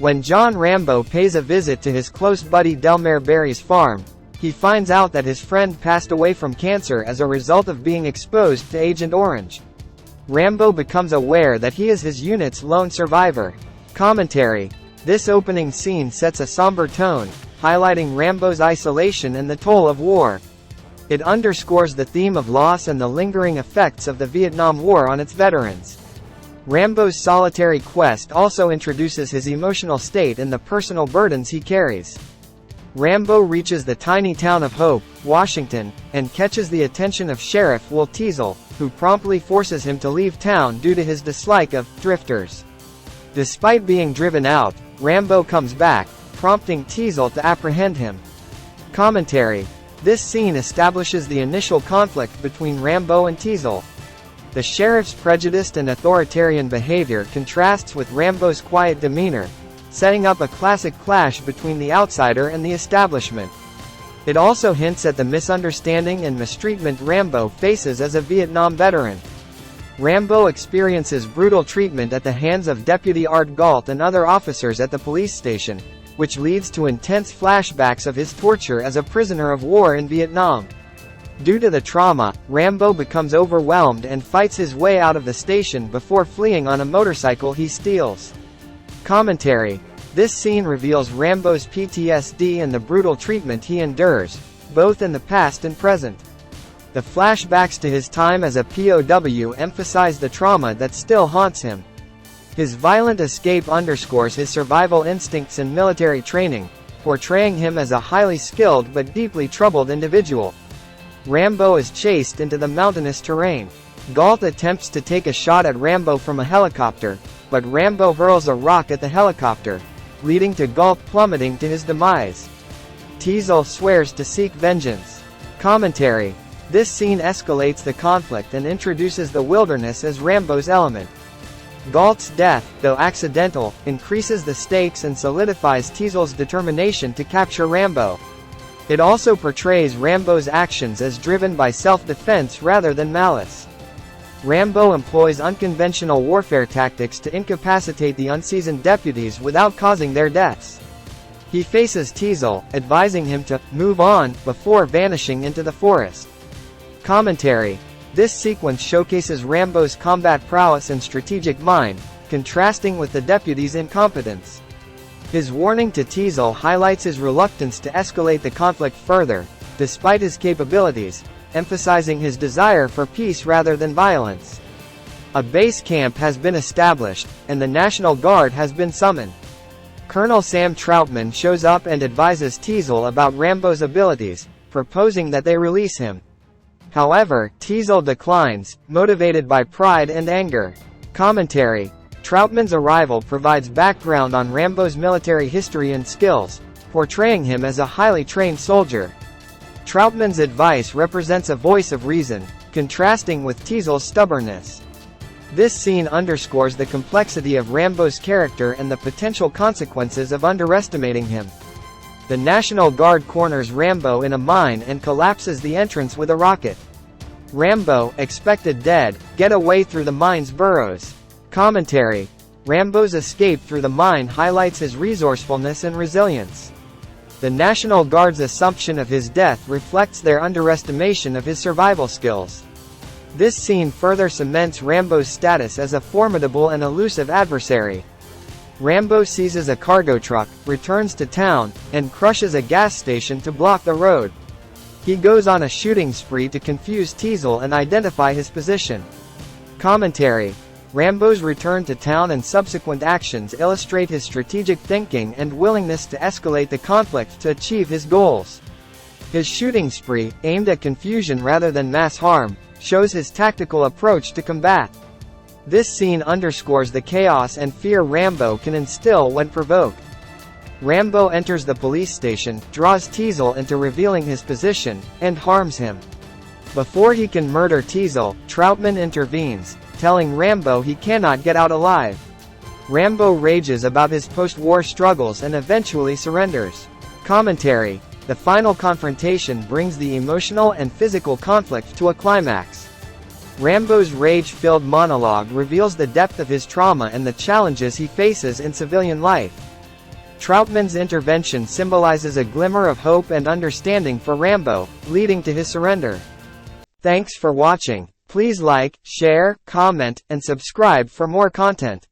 When John Rambo pays a visit to his close buddy Delmare Berry's farm, he finds out that his friend passed away from cancer as a result of being exposed to Agent Orange. Rambo becomes aware that he is his unit's lone survivor. Commentary: this opening scene sets a somber tone, highlighting Rambo's isolation and the toll of war. It underscores the theme of loss and the lingering effects of the Vietnam War on its veterans. Rambo's solitary quest also introduces his emotional state and the personal burdens he carries. Rambo reaches the tiny town of Hope, Washington, and catches the attention of Sheriff Will Teasel, who promptly forces him to leave town due to his dislike of drifters. Despite being driven out, Rambo comes back, prompting Teasel to apprehend him. Commentary: this scene establishes the initial conflict between Rambo and Teasel. The sheriff's prejudiced and authoritarian behavior contrasts with Rambo's quiet demeanor, setting up a classic clash between the outsider and the establishment. It also hints at the misunderstanding and mistreatment Rambo faces as a Vietnam veteran. Rambo experiences brutal treatment at the hands of Deputy Art Galt and other officers at the police station, which leads to intense flashbacks of his torture as a prisoner of war in Vietnam. Due to the trauma, Rambo becomes overwhelmed and fights his way out of the station before fleeing on a motorcycle he steals. Commentary: this scene reveals Rambo's PTSD and the brutal treatment he endures, both in the past and present. The flashbacks to his time as a POW emphasize the trauma that still haunts him. His violent escape underscores his survival instincts and military training, portraying him as a highly skilled but deeply troubled individual. Rambo is chased into the mountainous terrain. Galt attempts to take a shot at Rambo from a helicopter, but Rambo hurls a rock at the helicopter, leading to Galt plummeting to his demise. Teasel swears to seek vengeance. Commentary: this scene escalates the conflict and introduces the wilderness as Rambo's element. Galt's death, though accidental, increases the stakes and solidifies Teasel's determination to capture Rambo. It also portrays Rambo's actions as driven by self-defense rather than malice. Rambo employs unconventional warfare tactics to incapacitate the unseasoned deputies without causing their deaths. He faces Teasel, advising him to move on before vanishing into the forest. Commentary: this sequence showcases Rambo's combat prowess and strategic mind, contrasting with the deputies' incompetence. His warning to Teasel highlights his reluctance to escalate the conflict further, despite his capabilities, emphasizing his desire for peace rather than violence. A base camp has been established, and the National Guard has been summoned. Colonel Sam Troutman shows up and advises Teasel about Rambo's abilities, proposing that they release him. However, Teasel declines, motivated by pride and anger. Commentary: Troutman's arrival provides background on Rambo's military history and skills, portraying him as a highly trained soldier. Troutman's advice represents a voice of reason, contrasting with Teasel's stubbornness. This scene underscores the complexity of Rambo's character and the potential consequences of underestimating him. The National Guard corners Rambo in a mine and collapses the entrance with a rocket. Rambo, expected dead, gets away through the mine's burrows. Commentary: Rambo's escape through the mine highlights his resourcefulness and resilience. The National Guard's assumption of his death reflects their underestimation of his survival skills. This scene further cements Rambo's status as a formidable and elusive adversary. Rambo seizes a cargo truck, returns to town, and crushes a gas station to block the road. He goes on a shooting spree to confuse Teasel and identify his position. Commentary: Rambo's return to town and subsequent actions illustrate his strategic thinking and willingness to escalate the conflict to achieve his goals. His shooting spree, aimed at confusion rather than mass harm, shows his tactical approach to combat. This scene underscores the chaos and fear Rambo can instill when provoked. Rambo enters the police station, draws Teasel into revealing his position, and harms him. Before he can murder Teasel, Troutman intervenes, telling Rambo he cannot get out alive. Rambo rages about his post-war struggles and eventually surrenders. Commentary: the final confrontation brings the emotional and physical conflict to a climax. Rambo's rage-filled monologue reveals the depth of his trauma and the challenges he faces in civilian life. Troutman's intervention symbolizes a glimmer of hope and understanding for Rambo, leading to his surrender. Thanks for watching. Please like, share, comment, and subscribe for more content.